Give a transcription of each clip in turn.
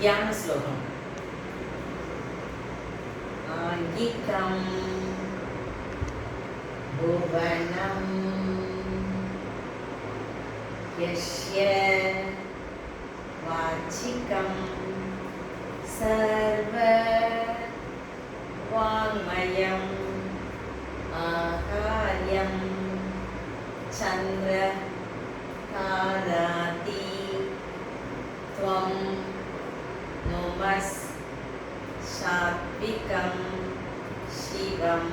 தியான ஸ்லோகம். ஆங்கிகம் புவனம் யஸ்ய வாச்சிகம் சர்வ வாங்மயம் ஆகார்யம் சந்திர தாராதி த்வம் நுமஸ் சாத்விகம் சிவம்.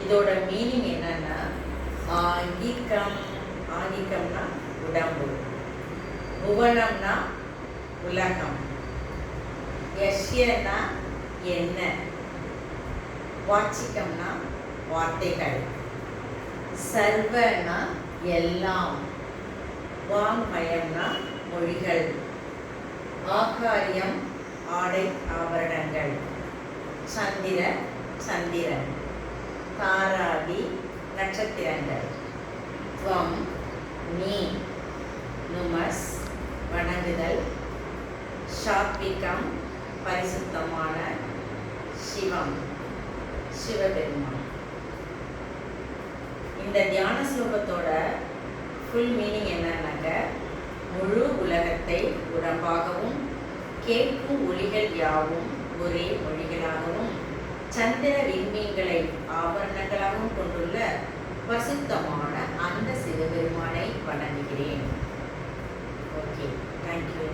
இதோட மீனிங் என்னன்னா, ஆங்கிகம், ஆங்கிகம்னா உடம்பு, புவனம்னா உலகம், யஷ்யனா என்ன, வாச்சிகம்னா வார்த்தைகள், சர்வனா எல்லாம், வாங்மயம்னா மொழிகள், ஆகாரியம் ஆடை ஆபரணங்கள், சந்திரன், தாராதி நட்சத்திரங்கள், துவம் நீ, நுமஸ் வணங்குதல், சாத்விகம் பரிசுத்தமான, சிவம் சிவபெருமான். இந்த தியான ஸ்லோகத்தோட ஃபுல் மீனிங் என்னன்னாக்க, முழு உலகத்தை உடம்பாகவும் கேட்கும் ஒலிகள் யாவும் ஒரே மொழிகளாகவும் சந்திர விண்மீன்களை ஆபரணங்களாகவும் கொண்டுள்ள பரிசுத்தமான அந்த சிவபெருமானை வணங்குகிறேன். Okay, thank you.